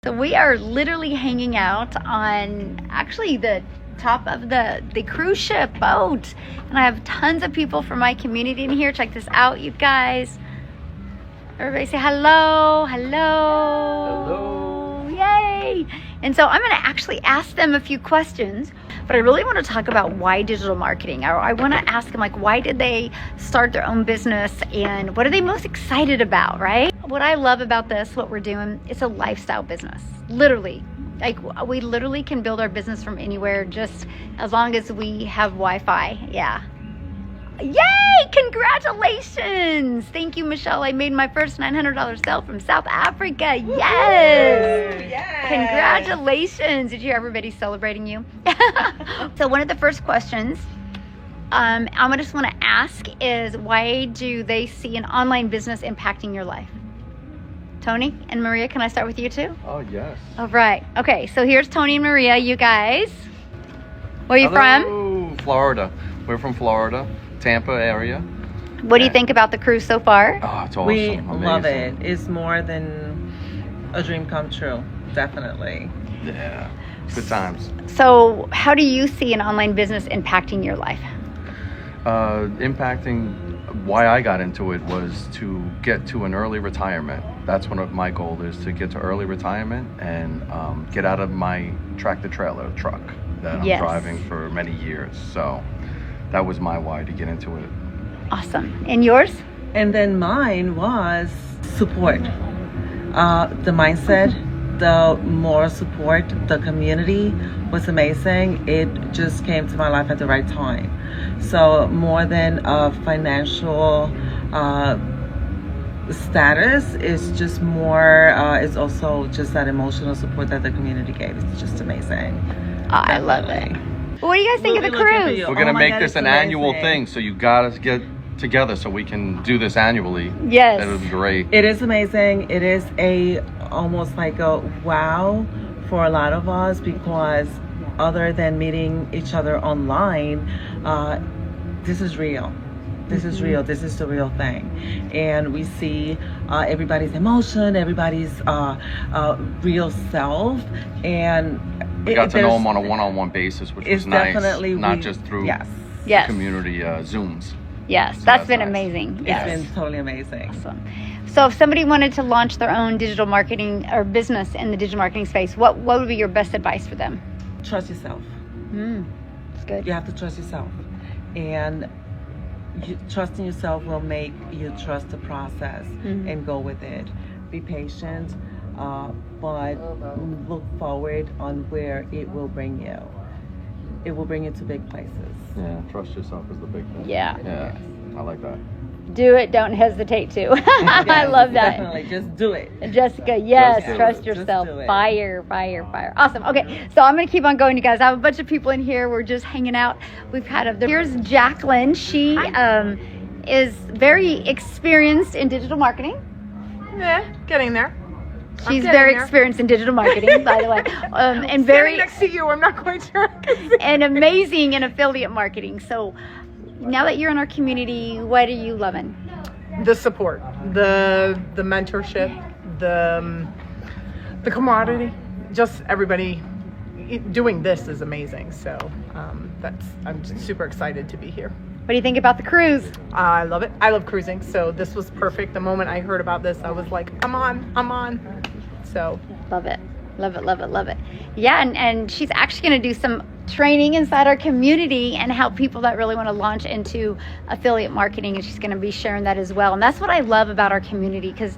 So we are literally hanging out on actually the top of the cruise ship boat. And I have tons of people from my community in here. Check this out, you guys. Everybody say hello, hello. Hello. Yay. And so I'm going to actually ask them a few questions, but I really want to talk about why digital marketing. I want to ask them, like, why did they start their own business and what are they most excited about, right? What I love about this, what we're doing, it's a lifestyle business, literally. Like, we literally can build our business from anywhere just as long as we have Wi-Fi. Yeah. Yay! Congratulations! Thank you, Michelle. I made my first $900 sale from South Africa. Yes! Yes. Congratulations! Did you hear everybody celebrating you? So one of the first questions I just want to ask is, why do they see an online business impacting your life? Tony and Maria, can I start with you too? Oh, yes. All right. Okay, so here's Tony and Maria. You guys, where are you from? Hello, Florida. We're from Florida, Tampa area. What do you think about the cruise so far? Oh, it's awesome. We Amazing. love it. It's more than a dream come true, definitely. Yeah, good times. So how do you see an online business impacting your life? Impacting why I got into it was to get to an early retirement. That's one of my goals, is to get to early retirement and get out of my tractor-trailer truck that I'm driving for many years. So that was my why to get into it. Awesome. And yours? And then mine was support. The mindset, the moral support, the community was amazing. It just came to my life at the right time. So more than a financial status, is just more, it's also just that emotional support that the community gave. It's just amazing. I love it. What do you guys think of the We'll be looking for cruise? you. We're gonna Oh my make God, this it's an annual amazing. thing, so you gotta get together so we can do this annually. Yes. That would be great. It is amazing. It is almost like a wow for a lot of us, because other than meeting each other online, this is real. This is real. This is the real thing. And we see everybody's emotion, everybody's real self. And We got to know them on a one-on-one basis, which was nice. Definitely Not just through Yes. community Zooms. Yes, So that's been nice. amazing. Yes. It's been totally amazing. Awesome. So if somebody wanted to launch their own digital marketing or business in the digital marketing space, what would be your best advice for them? Trust yourself. That's good. You have to trust yourself. And trusting yourself will make you trust the process and go with it. Be patient, but look forward on where it will bring you. It will bring you to big places. Yeah, trust yourself is the big thing. Yeah. Yeah, I like that. Do it. Don't hesitate to. I love that. Definitely, just do it. Jessica, yes, Just do trust it. yourself. Just do it. Fire. Awesome. Okay, so I'm going to keep on going, you guys. I have a bunch of people in here. We're just hanging out. We've had here's Jacqueline. She is very experienced in digital marketing. Yeah, getting there. She's getting very there. experienced in digital marketing, by the way, and very Sitting next to you, I'm not quite sure. and amazing in affiliate marketing. So now that you're in our community, what are you loving? The support, the mentorship, the camaraderie, just everybody doing this is amazing. So I'm just super excited to be here. What do you think about the cruise? I love it. I love cruising, so this was perfect. The moment I heard about this, I was like, I'm on. So Love it. Yeah, and she's actually going to do some training inside our community and help people that really want to launch into affiliate marketing, and she's going to be sharing that as well. And that's what I love about our community, because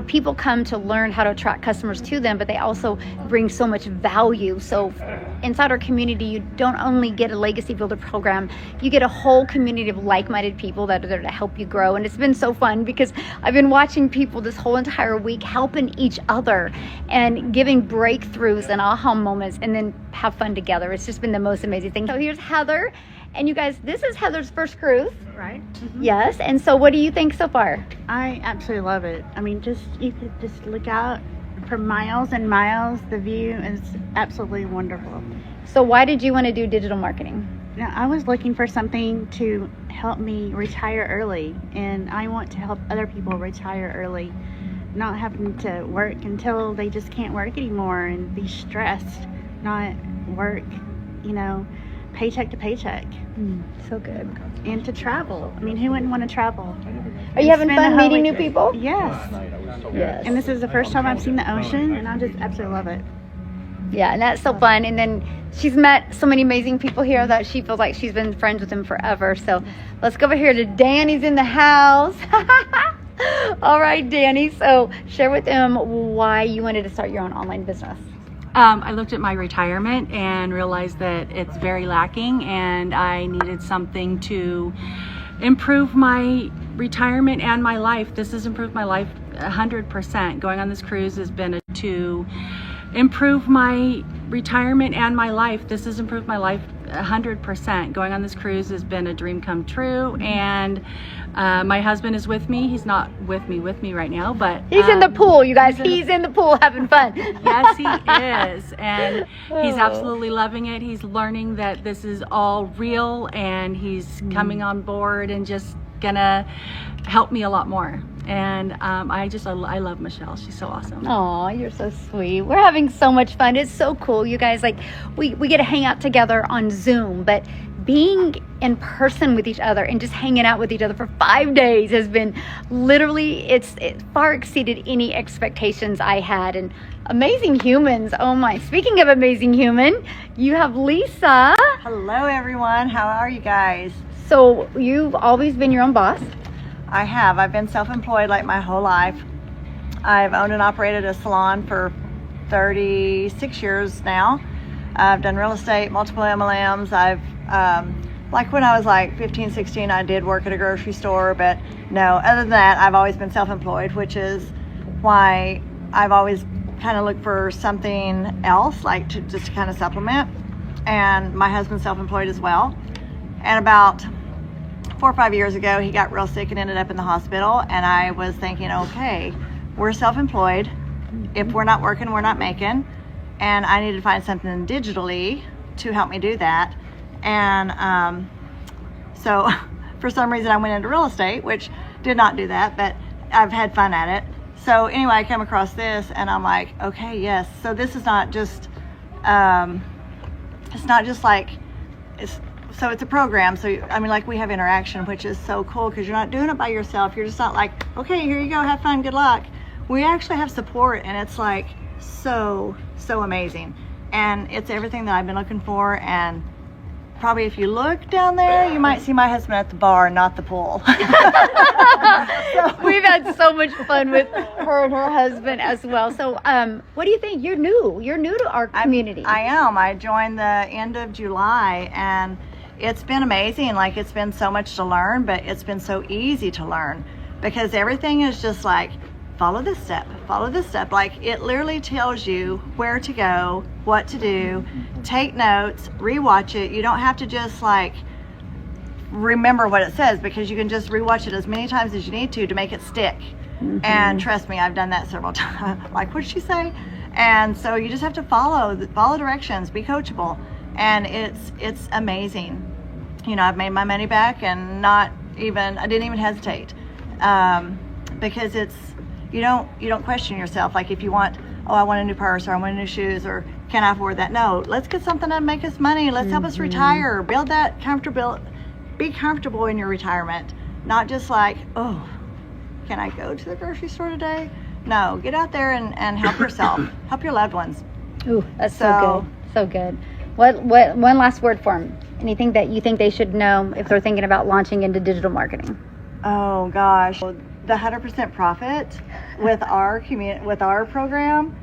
people come to learn how to attract customers to them, but they also bring so much value. So inside our community, you don't only get a legacy builder program, you get a whole community of like-minded people that are there to help you grow. And it's been so fun, because I've been watching people this whole entire week helping each other and giving breakthroughs and aha moments, and then have fun together. It's just been the most amazing thing. So here's Heather, and you guys, this is Heather's first cruise. Right? Yes. And so what do you think so far? I absolutely love it. I mean, you could just look out for miles and miles. The view is absolutely wonderful. So why did you want to do digital marketing? Now, I was looking for something to help me retire early, and I want to help other people retire early. not having to work until they just can't work anymore and be stressed, not work, paycheck to paycheck. So good. And to travel. I mean, who wouldn't want to travel? Are you having Spend a fun whole meeting new week- people? Yes. Yes. And this is the first time I've seen the ocean, and I just absolutely love it. Yeah, and that's so fun. And then she's met so many amazing people here that she feels like she's been friends with them forever. So let's go over here to Danny's in the house. All right, Danny. So share with them why you wanted to start your own online business. I looked at my retirement and realized that it's very lacking, and I needed something to improve my retirement and my life. This has improved my life 100%. Going on this cruise has been to improve my retirement and my life. This has improved my life 100%. Going on this cruise has been a dream come true, and my husband is with me. He's not with me right now, but He's in the pool, you guys. He's in the pool having fun. yes, he is, and he's absolutely loving it. He's learning that this is all real, and he's coming on board and just gonna help me a lot more. And I love Michelle. She's so awesome. Oh, you're so sweet. We're having so much fun. It's so cool, you guys. Like we get to hang out together on Zoom, but being in person with each other and just hanging out with each other for 5 days has been literally, it far exceeded any expectations I had. And amazing humans. Oh my. Speaking of amazing human, you have Lisa. Hello everyone, how are you guys? So you've always been your own boss. I have. I've been self-employed like my whole life. I've owned and operated a salon for 36 years now. I've done real estate, multiple MLMs. I've, like when I was like 15, 16, I did work at a grocery store, but no, other than that, I've always been self-employed, which is why I've always kind of looked for something else, like to just kind of supplement. And my husband's self-employed as well. And about 4 or 5 years ago, he got real sick and ended up in the hospital. And I was thinking, okay, we're self-employed. If we're not working, we're not making. And I needed to find something digitally to help me do that. And so for some reason, I went into real estate, which did not do that, but I've had fun at it. So anyway, I came across this and I'm like, okay, yes. So this is not just, it's not just like, so it's a program. So, I mean, like we have interaction, which is so cool because you're not doing it by yourself. You're just not like, okay, here you go, have fun, good luck. We actually have support, and it's like so amazing. And it's everything that I've been looking for. And probably if you look down there, you might see my husband at the bar, not the pool. We've had so much fun with her and her husband as well. So what do you think? You're new to our community. I am. I joined the end of July, and it's been amazing. Like, it's been so much to learn, but it's been so easy to learn because everything is just like, follow this step, follow this step. Like, it literally tells you where to go, what to do, take notes, rewatch it. You don't have to just like remember what it says, because you can just rewatch it as many times as you need to make it stick. And trust me, I've done that several times. Like, what did she say? And so you just have to follow directions, be coachable. And it's amazing. You know, I've made my money back, and I didn't even hesitate, because you don't question yourself. Like, if you want, oh, I want a new purse, or I want new shoes, or can I afford that? No, let's get something that make us money. Let's help us retire, build that be comfortable in your retirement, not just like, oh, can I go to the grocery store today? No, get out there and help yourself, help your loved ones. Ooh, that's so good. So good. What one last word for them? Anything that you think they should know if they're thinking about launching into digital marketing? Oh gosh, the 100% profit with our program,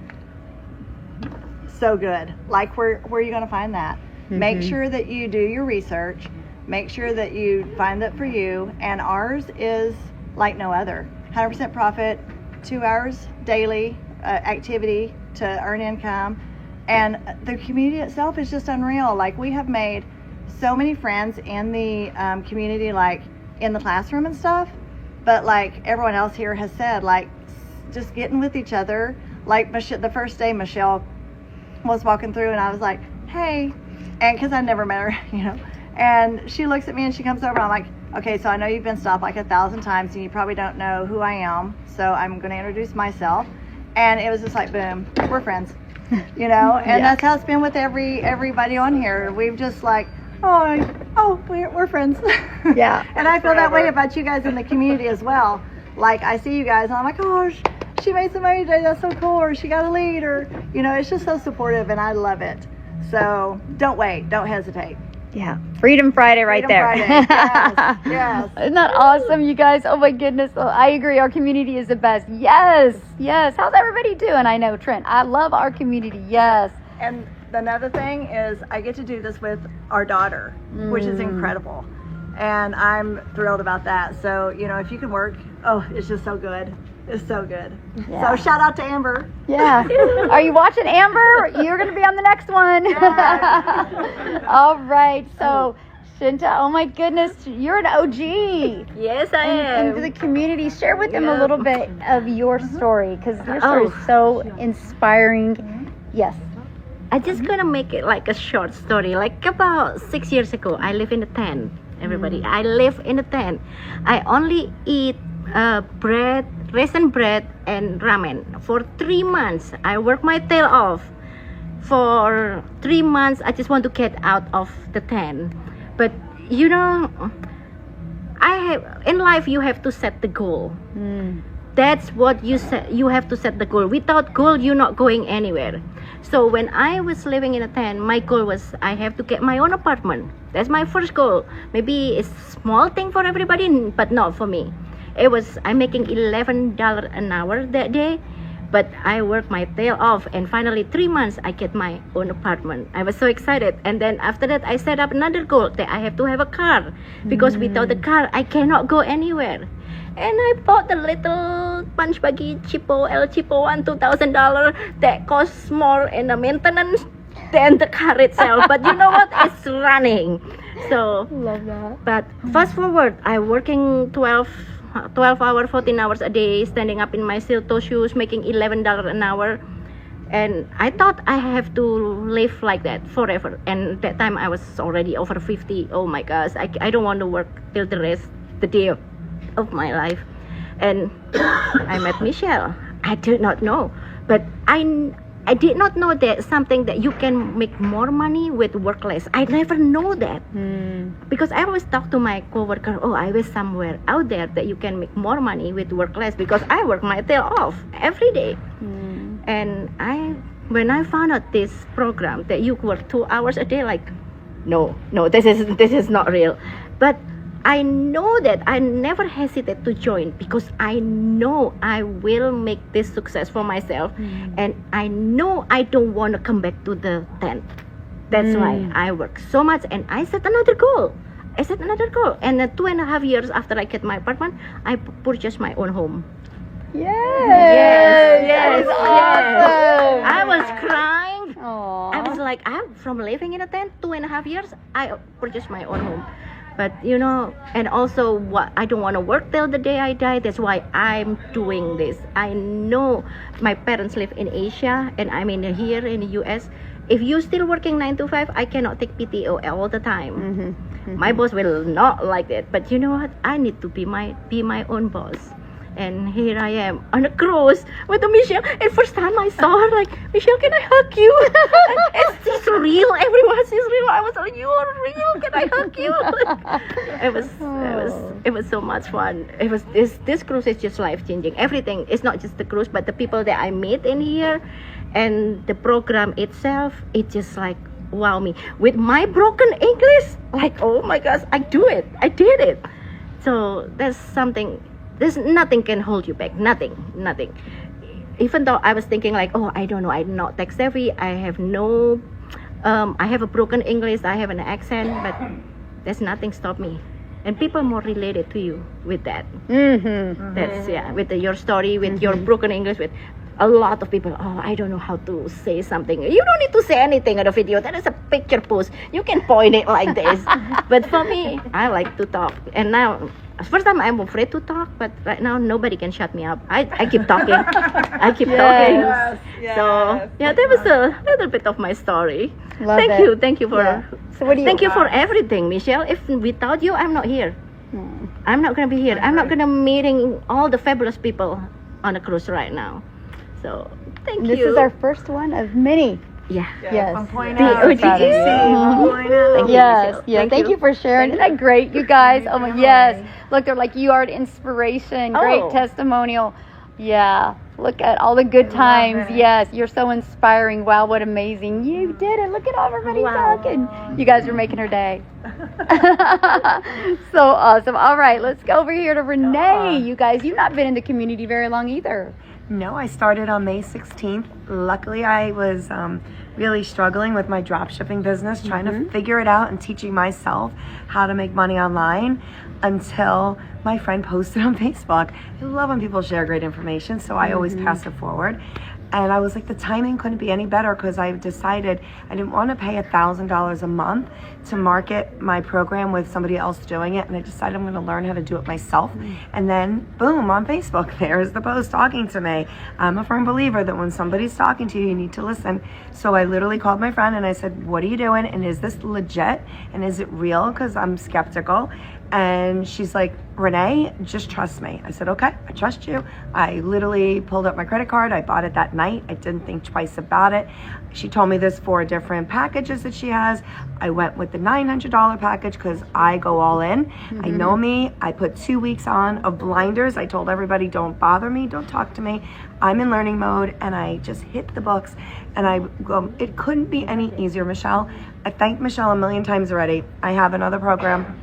so good. Like, where are you going to find that? Make sure that you do your research. Make sure that you find that for you. And ours is like no other. 100% profit, 2 hours daily activity to earn income. And the community itself is just unreal. Like, we have made so many friends in the community, like in the classroom and stuff. But like everyone else here has said, like, just getting with each other. Like, the first day Michelle was walking through, and I was like, hey, and because I never met her, you know. And she looks at me and she comes over, and I'm like, Okay, so I know you've been stopped like 1,000 times and you probably don't know who I am. So I'm going to introduce myself. And it was just like, boom, we're friends, you know? And that's how it's been with everybody on here. We've just like, we're friends. Yeah. And I feel that way about you guys in the community as well. Like, I see you guys and I'm like, oh, she made some money today. That's so cool. Or she got a lead. Or, you know, it's just so supportive and I love it. So don't wait. Don't hesitate. Yeah. Freedom Friday right Freedom there. Friday. Yes. Isn't that awesome, you guys? Oh my goodness. Oh, I agree. Our community is the best. Yes. Yes. How's everybody doing? I know, Trent. I love our community. Yes. And another thing is I get to do this with our daughter, which is incredible. And I'm thrilled about that. So, you know, if you can work, it's just so good. It's so good. Yeah. So shout out to Amber. Yeah. Are you watching, Amber? You're going to be on the next one. All right. So, Shinta, oh my goodness, you're an OG. Yes, I am. Into the community. Share with them a little bit of your story, because your story is so inspiring. Yes. I just gonna make it like a short story. Like about 6 years ago, I live in a tent. Everybody, I live in a tent. I only eat bread, raisin bread, and ramen for 3 months. I work my tail off. For 3 months, I just want to get out of the tent. But you know, in life you have to set the goal. That's what you set. You have to set the goal. Without goal, you're not going anywhere. So when I was living in a tent, my goal was I have to get my own apartment. That's my first goal. Maybe it's a small thing for everybody, but not for me. It was I'm making $11 an hour that day, but I worked my tail off, and finally 3 months I get my own apartment. I was so excited, and then after that I set up another goal that I have to have a car, because without the car I cannot go anywhere. And I bought the little punch buggy El Cheapo one $2,000 that costs more in the maintenance than the car itself. But you know what? It's running. So Love that. but fast forward, I'm working 12 hours, 14 hours a day, standing up in my steel toe shoes, making $11 an hour. And I thought I have to live like that forever. And that time I was already over 50. Oh my gosh, I don't want to work till the day of my life. And I met Michelle. I did not know, but I did not know that something that you can make more money with work less. I never know that, because I always talk to my coworker, I wish somewhere out there that you can make more money with work less, because I work my tail off every day. And when I found out this program that you work 2 hours a day, like, no, this is not real. But I know that I never hesitate to join, because I know I will make this success for myself, and I know I don't want to come back to the tent. That's why I work so much, and I set another goal. And 2.5 years after I get my apartment, I purchased my own home. Yes. Awesome. I was crying. Aww. I was like, I'm from living in a tent 2.5 years, I purchased my own home. But you know, and also I don't want to work till the day I die. That's why I'm doing this. I know my parents live in Asia, and I'm here in the US. If you're still working 9 to 5, I cannot take PTO all the time. My boss will not like that. But you know what? I need to be my own boss. And here I am on a cruise with Michelle. And first time I saw her, like, Michelle, can I hug you? It's real. Everyone sees real. I was like, you are real. Can I hug you? It was so much fun. This cruise is just life changing. Everything. It's not just the cruise, but the people that I meet in here, and the program itself. It just like wow me with my broken English. Like, oh my gosh, I did it. So there's something. There's nothing can hold you back. Nothing. Even though I was thinking like, I don't know, I'm not tech savvy. I have I have a broken English. I have an accent, but there's nothing stop me. And people more related to you with that. That's with your story, with your broken English, with a lot of people. I don't know how to say something. You don't need to say anything in the video. That is a picture post. You can point it like this. But for me, I like to talk. And now, first time I'm afraid to talk, but right now nobody can shut me up. I keep talking. Talking. Yes. So that was a little bit of my story. Love it. Thank you for So what do you? Thank you for everything, Michelle. If without you, I'm not here. I'm not gonna be here. I'm not gonna meeting all the fabulous people on the cruise right now. So thank you. This is our first one of many. Yeah. Yes. From Point The out. OGC. Yes, yes. Thank you for sharing. Isn't that great, you guys? Oh my, yes. Look, they're like, you are an inspiration. Great Oh. testimonial. Yeah. Look at all the good times. Yes, you're so inspiring. Wow, what amazing. You did it. Look at everybody talking. You guys are making her day. So awesome. All right, let's go over here to Renee. You guys, you've not been in the community very long either. No, I started on May 16th. Luckily, I was really struggling with my drop shipping business, trying to figure it out and teaching myself how to make money online until my friend posted on Facebook. I love when people share great information, so I always pass it forward. And I was like, the timing couldn't be any better because I decided I didn't want to pay $1,000 a month to market my program with somebody else doing it. And I decided I'm going to learn how to do it myself. And then, boom, on Facebook, there's the post talking to me. I'm a firm believer that when somebody's talking to you, you need to listen. So I literally called my friend and I said, what are you doing? And is this legit? And is it real? Because I'm skeptical. And she's like, Renee, just trust me. I said, okay, I trust you. I literally pulled up my credit card. I bought it that night. I didn't think twice about it. She told me there's 4 different packages that she has. I went with the $900 package because I go all in. I know me. I put 2 weeks on of blinders. I told everybody, don't bother me. Don't talk to me. I'm in learning mode. And I just hit the books. And it couldn't be any easier, Michelle. I thanked Michelle a million times already. I have another program.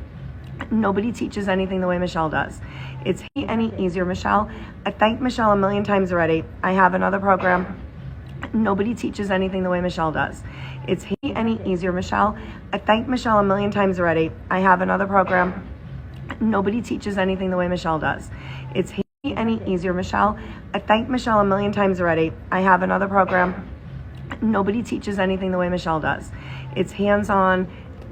Nobody teaches anything the way Michelle does. It's any easier, Michelle. I thanked Michelle a million times already. I have another program. Nobody teaches anything the way Michelle does. It's any easier, Michelle. I thanked Michelle a million times already. I have another program. Nobody teaches anything the way Michelle does. It's any easier, Michelle. I thanked Michelle a million times already. I have another program. Nobody teaches anything the way Michelle does. It's hands-on.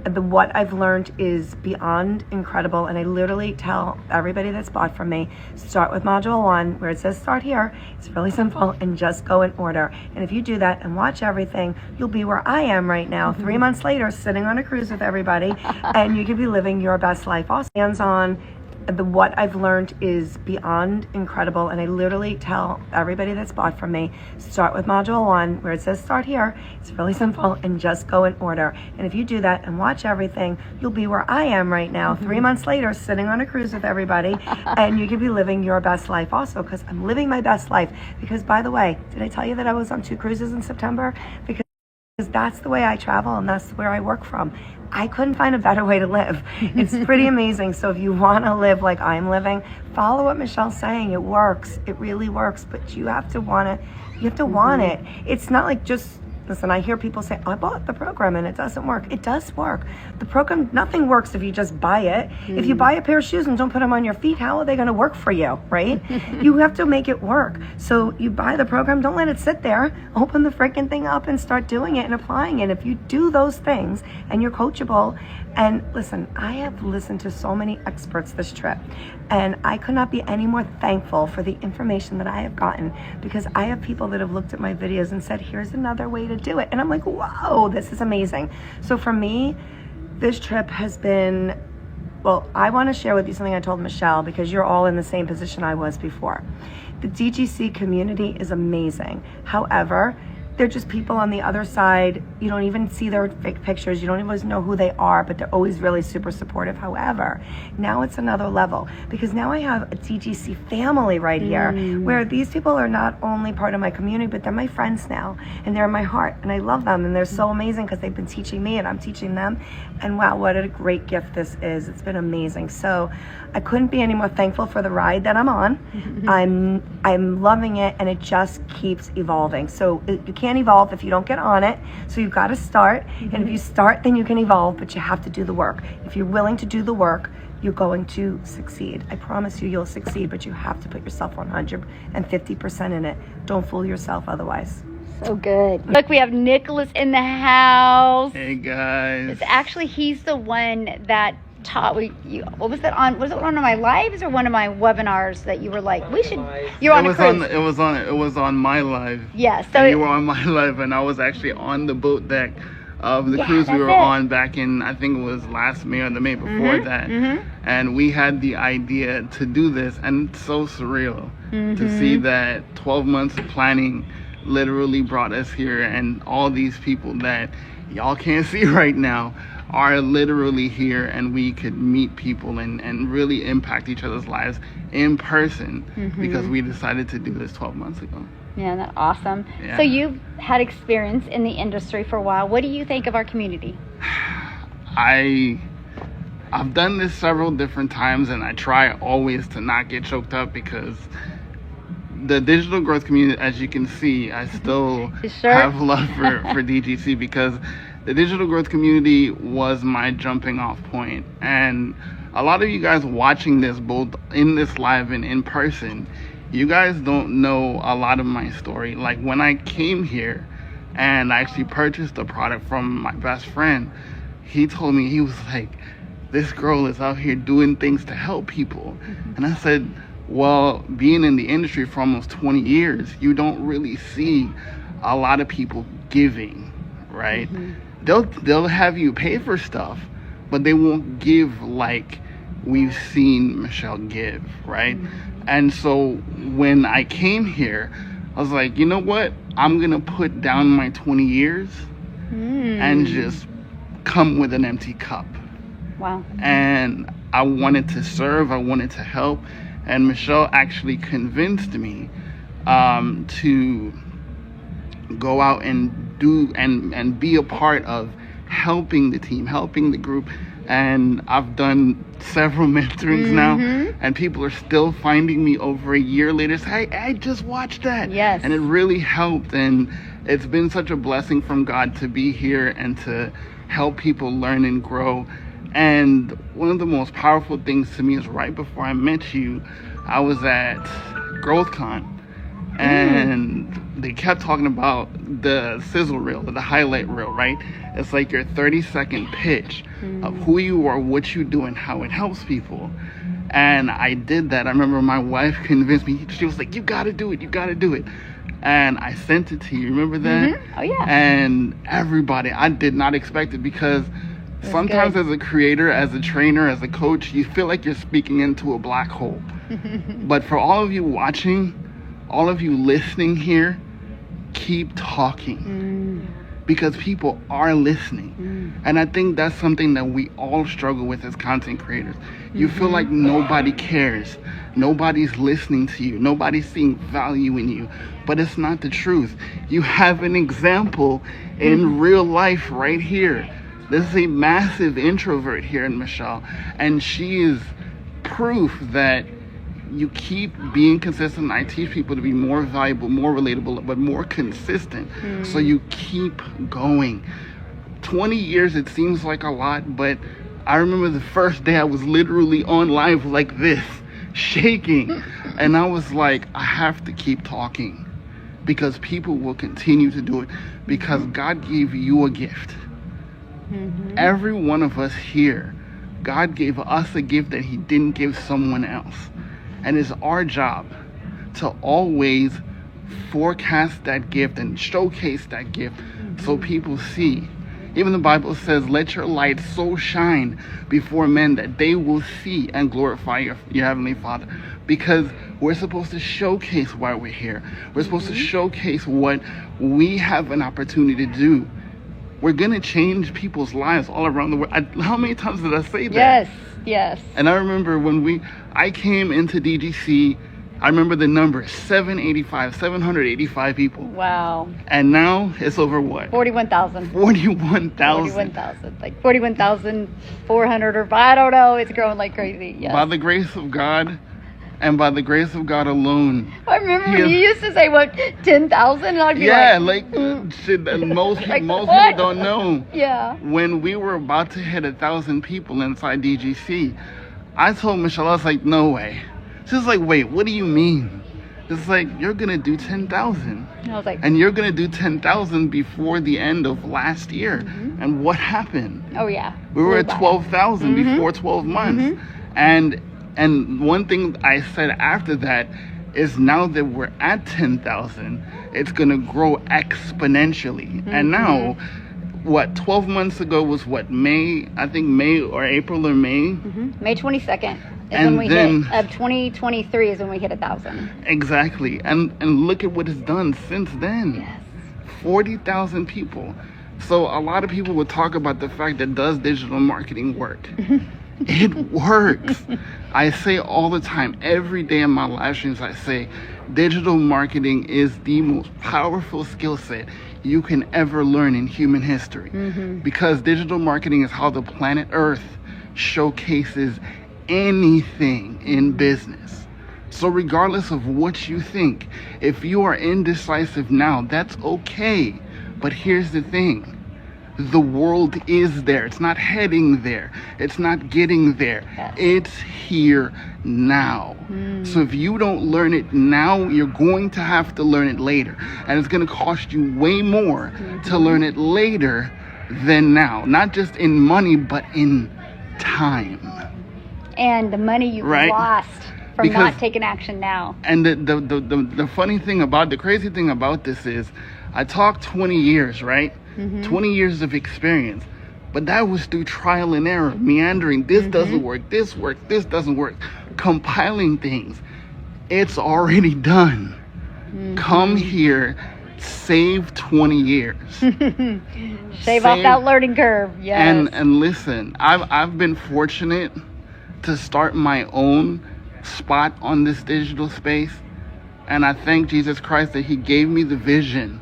What I've learned is beyond incredible, and I literally tell everybody that's bought from me, start with module 1 where it says start here. It's really simple, and just go in order. And if you do that and watch everything, you'll be where I am right now, 3 months later, sitting on a cruise with everybody, and you could be living your best life. Also, hands-on. What I've learned is beyond incredible, and I literally tell everybody that's bought from me, start with module 1 where it says start here. It's really simple, and just go in order. And if you do that and watch everything, you'll be where I am right now, 3 months later, sitting on a cruise with everybody, and you could be living your best life also, because I'm living my best life. Because, by the way, did I tell you that I was on 2 cruises in September? Because that's the way I travel, and that's where I work from. I couldn't find a better way to live. It's pretty amazing. So if you want to live like I'm living, follow what Michelle's saying. It works. It really works. But you have to want it. You have to want it. It's not like just, listen, I hear people say, I bought the program and it doesn't work. It does work. The program, nothing works if you just buy it. If you buy a pair of shoes and don't put them on your feet, how are they going to work for you, right? You have to make it work. So you buy the program, don't let it sit there. Open the freaking thing up and start doing it and applying it. If you do those things and you're coachable, and listen, I have listened to so many experts this trip, and I could not be any more thankful for the information that I have gotten, because I have people that have looked at my videos and said, here's another way to do it. And I'm like, whoa, this is amazing. So for me, this trip has been, well, I want to share with you something I told Michelle, because you're all in the same position I was before. The DGC community is amazing. However, they're just people on the other side. You don't even see their fake pictures. You don't even know who they are, but they're always really super supportive. However, now it's another level, because now I have a DGC family right here, where these people are not only part of my community, but they're my friends now, and they're in my heart, and I love them, and they're so amazing because they've been teaching me and I'm teaching them. And wow, what a great gift this is. It's been amazing. So I couldn't be any more thankful for the ride that I'm on. I'm loving it, and it just keeps evolving. So you can't evolve if you don't get on it. So you've got to start. And if you start, then you can evolve, but you have to do the work. If you're willing to do the work, you're going to succeed. I promise you, you'll succeed, but you have to put yourself 150% in it. Don't fool yourself otherwise. So good. Look, we have Nicholas in the house. Hey guys. It's actually, he's the one that taught what was that on? Was it one of my lives or one of my webinars that you were like, we should? You're on a cruise. It was on my live. Yeah. So and you were on my live, and I was actually on the boat deck of the cruise we were on back in, I think it was last May or the May before that. And we had the idea to do this, and it's so surreal to see that 12 months of planning literally brought us here, and all these people that y'all can't see right now are literally here, and we could meet people and really impact each other's lives in person because we decided to do this 12 months ago. Yeah, that's awesome. Yeah. So you've had experience in the industry for a while. What do you think of our community? I've done this several different times, and I try always to not get choked up because the digital growth community, as you can see, I still have love for DGC because the digital growth community was my jumping off point. And a lot of you guys watching this, both in this live and in person, you guys don't know a lot of my story. Like when I came here and I actually purchased a product from my best friend, he told me, he was like, this girl is out here doing things to help people. And I said, well, being in the industry for almost 20 years, you don't really see a lot of people giving, right? They'll have you pay for stuff, but they won't give like we've seen Michelle give, right? And so when I came here, I was like, you know what? I'm gonna put down my 20 years and just come with an empty cup. Wow. And I wanted to serve, I wanted to help, and Michelle actually convinced me to go out and do and be a part of helping the team, helping the group. And I've done several mentorings now, and people are still finding me over a year later, say, hey, I just watched that. Yes. And it really helped, and it's been such a blessing from God to be here and to help people learn and grow. And one of the most powerful things to me is right before I met you, I was at GrowthCon, and they kept talking about the sizzle reel, the highlight reel, right? It's like your 30-second pitch of who you are, what you do, and how it helps people. And I did that. I remember my wife convinced me. She was like, you got to do it. You got to do it. And I sent it to you. Remember that? Oh, yeah. And everybody, I did not expect it because sometimes as a creator, as a trainer, as a coach, you feel like you're speaking into a black hole. But for all of you watching, all of you listening here, keep talking because people are listening. And I think that's something that we all struggle with as content creators. You feel like nobody cares. Nobody's listening to you. Nobody's seeing value in you. But it's not the truth. You have an example in real life right here. This is a massive introvert here in Michelle. And she is proof that you keep being consistent. I teach people to be more valuable, more relatable, but more consistent. So you keep going. 20 years, it seems like a lot, but I remember the first day I was literally on live like this, shaking. And I was like, I have to keep talking because people will continue to do it because God gave you a gift. Every one of us here, God gave us a gift that he didn't give someone else. And it's our job to always forecast that gift and showcase that gift so people see. Even the Bible says, let your light so shine before men that they will see and glorify your Heavenly Father. Because we're supposed to showcase why we're here. We're supposed to showcase what we have an opportunity to do. We're going to change people's lives all around the world. How many times did I say that? Yes, yes. And I remember when I came into DGC, I remember the number, 785 people. Wow. And now it's over what? 41,000. 41,000. 41,000. Like 41,400 or I don't know. It's growing like crazy. Yes. By the grace of God and by the grace of God alone. I remember when you used to say, what, 10,000? And I'd be shit, most like, people what? don't know. Yeah. When we were about to hit 1,000 people inside DGC, I told Michelle, I was like, no way. She's like, wait, what do you mean? It's like, you're going to do 10,000. I was like, and you're going to do 10,000 before the end of last year. And what happened? Oh, yeah. We were at 12,000 before 12 months. And one thing I said after that is now that we're at 10,000, it's going to grow exponentially. And now 12 months ago was what, May? I think May or April or May. May 22nd is And when we then- hit. Of 2023 is when we hit 1,000. Exactly. And look at what it's done since then. Yes. 40,000 people. So a lot of people would talk about the fact that does digital marketing work? It works. I say all the time, every day in my live streams, I say digital marketing is the most powerful skill set you can ever learn in human history. Because digital marketing is how the planet Earth showcases anything in business. So regardless of what you think, if you are indecisive now, that's okay. But here's the thing. The world is there. It's not heading there. It's not getting there. Yes. It's here now. So if you don't learn it now, you're going to have to learn it later. And it's going to cost you way more to learn it later than now. Not just in money, but in time. And the money you've Right. lost from Because- not taking action now. And the funny thing about, the crazy thing about this is, I talked 20 years, right? 20 years of experience. But that was through trial and error, meandering. This doesn't work, this works, this doesn't work. Compiling things. It's already done. Come here, save 20 years. Shave off that learning curve. Yes. And listen, I've been fortunate to start my own spot on this digital space. And I thank Jesus Christ that he gave me the vision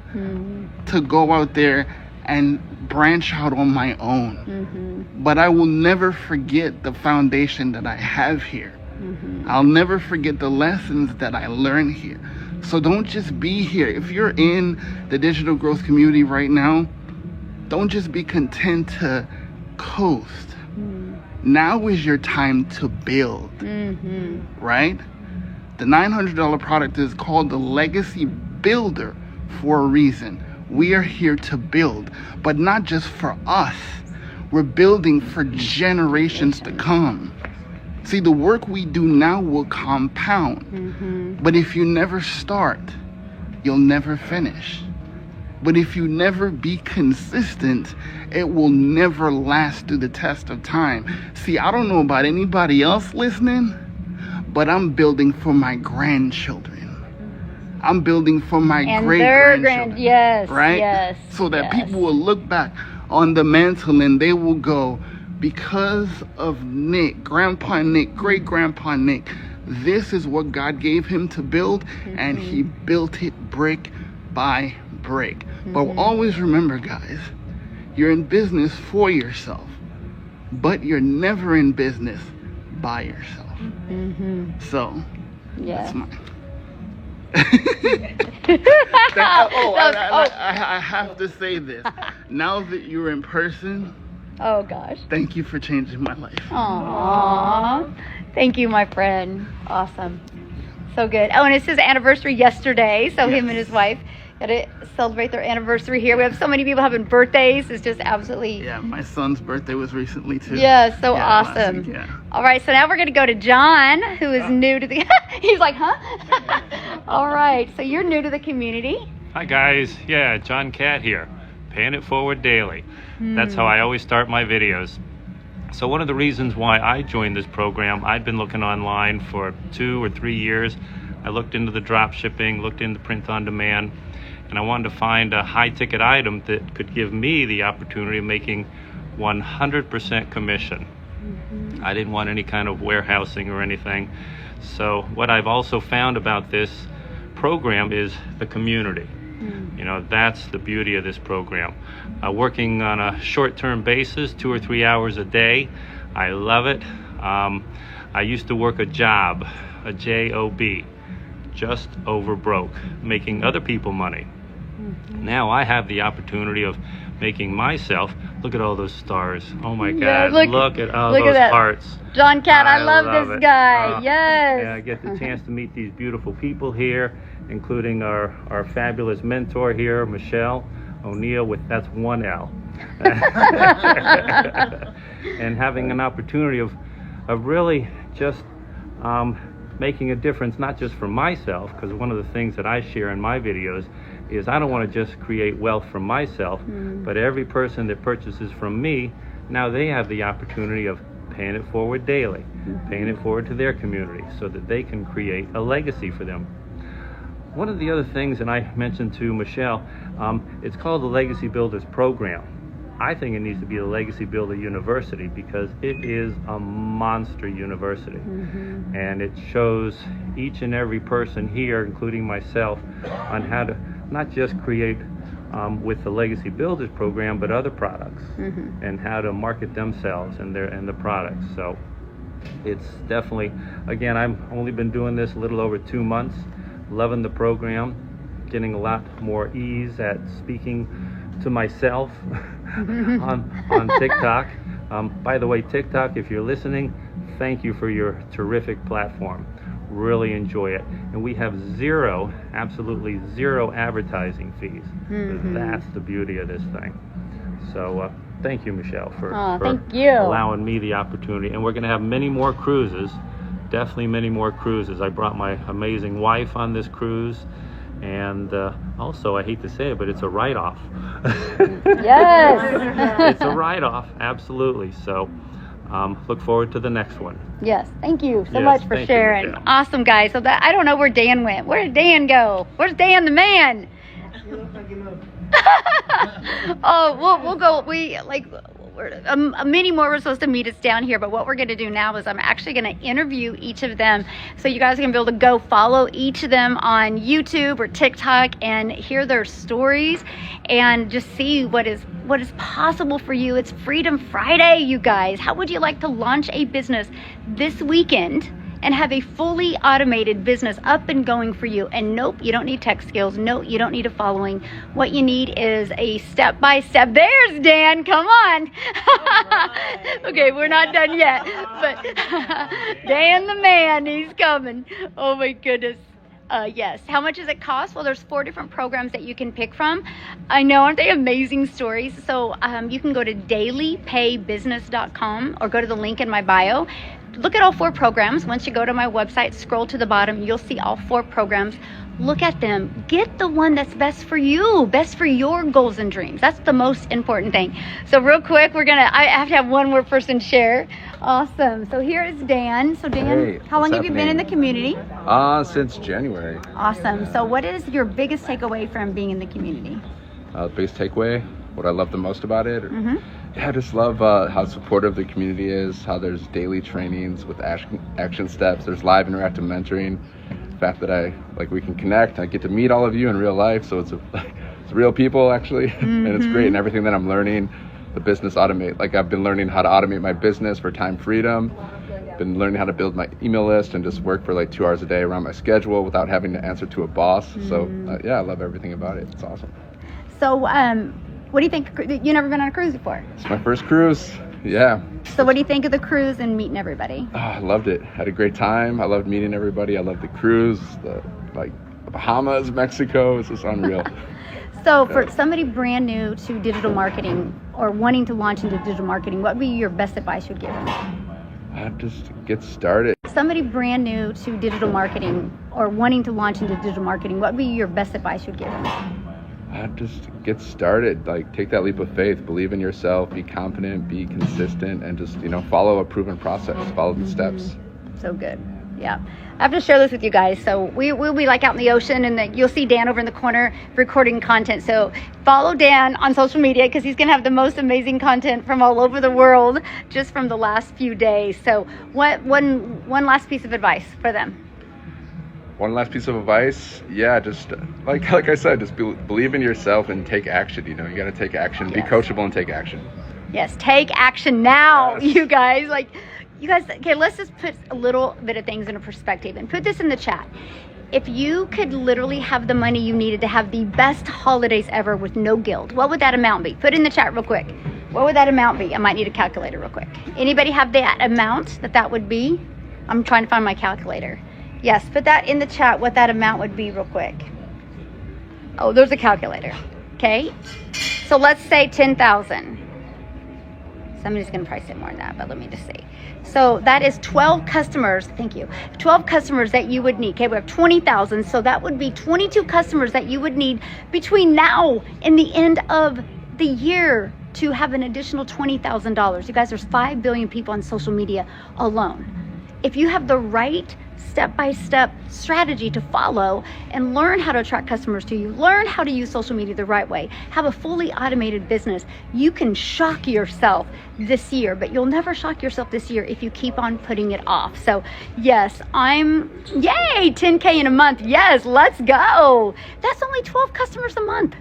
to go out there and branch out on my own. But I will never forget the foundation that I have here. I'll never forget the lessons that I learned here. So don't just be here. If you're in the digital growth community right now, don't just be content to coast. Now is your time to build, right? The $900 product is called the Legacy Builder for a reason. We are here to build, but not just for us. We're building for generations to come. See, the work we do now will compound. But if you never start, you'll never finish. But if you never be consistent, it will never last through the test of time. See, I don't know about anybody else listening, but I'm building for my grandchildren. I'm building for my great-grandchildren. Yes, right? yes. So that yes. people will look back on the mantle and they will go, because of Nick, Grandpa Nick, great-grandpa Nick, this is what God gave him to build, and he built it brick by brick. But always remember, guys, you're in business for yourself, but you're never in business by yourself. So, that's mine. I have to say this. Now that you're in person, oh gosh, thank you for changing my life. Aww. Thank you, my friend. Awesome. So good. Oh, and it's his anniversary yesterday, so him and his wife got to celebrate their anniversary here. We have so many people having birthdays. It's just absolutely... Yeah, my son's birthday was recently too. Yeah, so last awesome. week, yeah. All right, so now we're going to go to John, who is new to the... He's like, huh? All right, so you're new to the community. Hi guys, yeah, John Cat here, paying it forward daily. That's how I always start my videos. So one of the reasons why I joined this program, I'd been looking online for 2 or 3 years. I looked into the drop shipping, looked into print on demand, and I wanted to find a high ticket item that could give me the opportunity of making 100% commission. I didn't want any kind of warehousing or anything. So what I've also found about this program is the community. You know, that's the beauty of this program. Working on a short-term basis, 2 or 3 hours a day. I love it. I used to work a job, a J-O-B, just over broke, making other people money. Now I have the opportunity of making myself, look at all those stars. Oh my God, look at all those hearts. John Cat, I love this it. guy. Yes. Yeah, I get the chance to meet these beautiful people here, including our fabulous mentor here, Michelle O'Neill, with that's 1 L. And having an opportunity of really just making a difference, not just for myself, because one of the things that I share in my videos is I don't want to just create wealth for myself, but every person that purchases from me, now they have the opportunity of paying it forward daily, paying it forward to their community so that they can create a legacy for them. One of the other things, and I mentioned to Michelle, it's called the Legacy Builders Program. I think it needs to be the Legacy Builder University because it is a monster university. And it shows each and every person here, including myself, on how to not just create with the Legacy Builders Program, but other products and how to market themselves and the products. So it's definitely, again, I've only been doing this a little over 2 months, loving the program, getting a lot more ease at speaking to myself on TikTok. By the way, TikTok, if you're listening, thank you for your terrific platform. Really enjoy it. And we have absolutely zero advertising fees. That's the beauty of this thing. So thank you, Michelle, for allowing me the opportunity. And we're going to have many more cruises, definitely many more cruises. I brought my amazing wife on this cruise. And also, I hate to say it, but it's a write-off. Yes. It's a write-off, absolutely. So look forward to the next one. Yes, thank you so much for sharing. Awesome, guys. So that I don't know where Dan went. Where did Dan go? Where's Dan the man? Oh, we'll go. Many more were supposed to meet us down here, but what we're going to do now is I'm actually going to interview each of them, so you guys are going to be able to go follow each of them on YouTube or TikTok and hear their stories and just see what is possible for you. It's Freedom Friday, you guys. How would you like to launch a business this weekend and have a fully automated business up and going for you? And nope, you don't need tech skills. No, you don't need a following. What you need is a step-by-step. There's Dan, come on. Okay, we're not done yet, but Dan the man, he's coming. Oh my goodness. Yes. How much does it cost? Well, there's 4 different programs that you can pick from. I know, aren't they amazing stories? So you can go to dailypaybusiness.com or go to the link in my bio. Look at all 4 programs. Once you go to my website, scroll to the bottom, you'll see all 4 programs. Look at them. Get the one that's best for you, best for your goals and dreams. That's the most important thing. So real quick, I have to have one more person share. Awesome. So here is Dan. So Dan, hey, how long have you been in the community? Since January. Awesome. So what is your biggest takeaway from being in the community? The biggest takeaway, what I love the most about it? Yeah, I just love how supportive the community is, how there's daily trainings with action steps, there's live interactive mentoring, the fact that we can connect, I get to meet all of you in real life, so it's real people actually, and it's great, and everything that I'm learning, the business automate, I've been learning how to automate my business for time freedom, been learning how to build my email list and just work for 2 hours a day around my schedule without having to answer to a boss, so yeah, I love everything about it, it's awesome. So what do you think? You've never been on a cruise before? It's my first cruise, yeah. So what do you think of the cruise and meeting everybody? I loved it. Had a great time. I loved meeting everybody. I loved the cruise, the Bahamas, Mexico. It's just unreal. So for somebody brand new to digital marketing or wanting to launch into digital marketing, what would be your best advice you'd give them? Just get started. Somebody brand new to digital marketing or wanting to launch into digital marketing, what would be your best advice you'd give them? Just get started. Take that leap of faith. Believe in yourself. Be confident. Be consistent, and just follow a proven process. Follow the steps. So good. Yeah. I have to share this with you guys. So we'll be out in the ocean, and you'll see Dan over in the corner recording content. So follow Dan on social media because he's going to have the most amazing content from all over the world just from the last few days. So one last piece of advice for them. One last piece of advice, yeah, just like I said, just believe in yourself and take action. You got to take action, be coachable and take action. Yes, take action now, you guys. Okay, let's just put a little bit of things into perspective and put this in the chat. If you could literally have the money you needed to have the best holidays ever with no guilt, what would that amount be? Put it in the chat real quick. What would that amount be? I might need a calculator real quick. Anybody have that amount that would be? I'm trying to find my calculator. Yes, put that in the chat what that amount would be real quick. Oh, there's a calculator. Okay. So let's say 10,000. Somebody's going to price it more than that, but let me just see. So that is 12 customers. Thank you. 12 customers that you would need. Okay, we have 20,000. So that would be 22 customers that you would need between now and the end of the year to have an additional $20,000. You guys, there's 5 billion people on social media alone. If you have the right step-by-step strategy to follow and learn how to attract customers to you, learn how to use social media the right way, have a fully automated business, you can shock yourself this year, but you'll never shock yourself this year if you keep on putting it off. So yes, yay, 10K in a month. Yes, let's go. That's only 12 customers a month.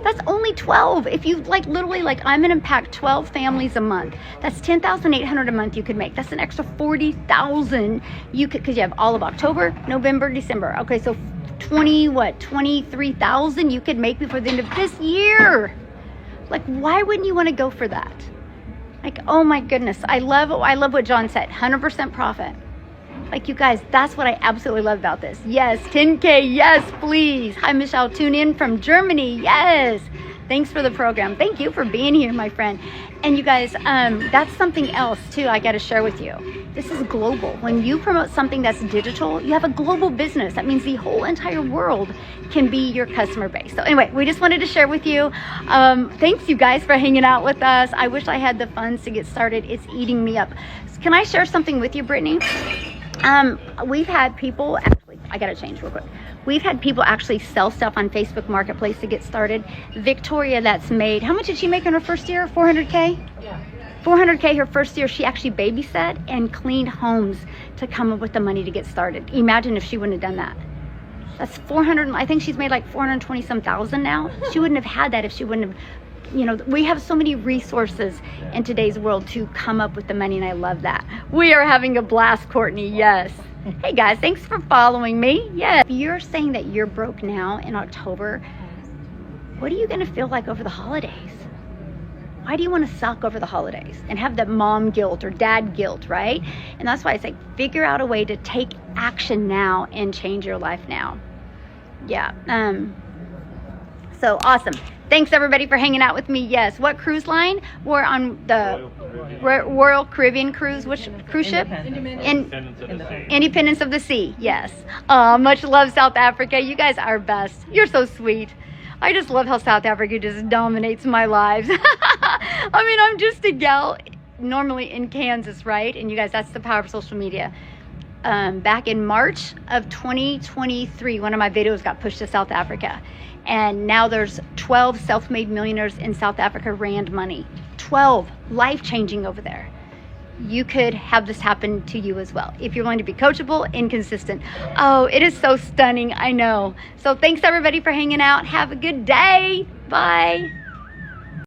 That's only 12. If you literally I'm going to impact 12 families a month. That's 10,800 a month you could make. That's an extra 40,000 you could, because you have all of October, November, December. Okay, so 23,000 you could make before the end of this year. Why wouldn't you want to go for that? Oh my goodness. I love what John said. 100% profit. You guys, that's what I absolutely love about this. Yes, 10K, yes, please. Hi, Michelle, tune in from Germany. Yes. Thanks for the program. Thank you for being here, my friend. And you guys, that's something else too I got to share with you. This is global. When you promote something that's digital, you have a global business. That means the whole entire world can be your customer base. So anyway, we just wanted to share with you. Thanks you guys for hanging out with us. I wish I had the funds to get started. It's eating me up. Can I share something with you, Brittany? We've had people actually, I gotta change real quick. We've had people actually sell stuff on Facebook Marketplace to get started. Victoria, that's made, how much did she make in her first year? 400K? Yeah. 400K her first year. She actually babysat and cleaned homes to come up with the money to get started. Imagine if she wouldn't have done that. That's 400, I think she's made 420 some thousand now. She wouldn't have had that if she wouldn't have, we have so many resources in today's world to come up with the money, and I love that. We are having a blast, Courtney. Yes. Hey guys, thanks for following me. Yes. If you're saying that you're broke now in October, what are you going to feel like over the holidays? Why do you want to suck over the holidays and have that mom guilt or dad guilt, right? And that's why I say figure out a way to take action now and change your life now. Yeah. So awesome. Thanks everybody for hanging out with me. Yes. What cruise line? We're on the Royal Caribbean cruise. Which cruise ship? Independence of the Sea. Yes. Much love, South Africa. You guys are best. You're so sweet. I just love how South Africa just dominates my lives. I mean, I'm just a gal normally in Kansas, right? And you guys, that's the power of social media. Back in March of 2023, one of my videos got pushed to South Africa. And now there's 12 self-made millionaires in South Africa, Rand money. 12, life-changing over there. You could have this happen to you as well if you're going to be coachable and consistent. Oh, it is so stunning. I know. So thanks everybody for hanging out. Have a good day. Bye.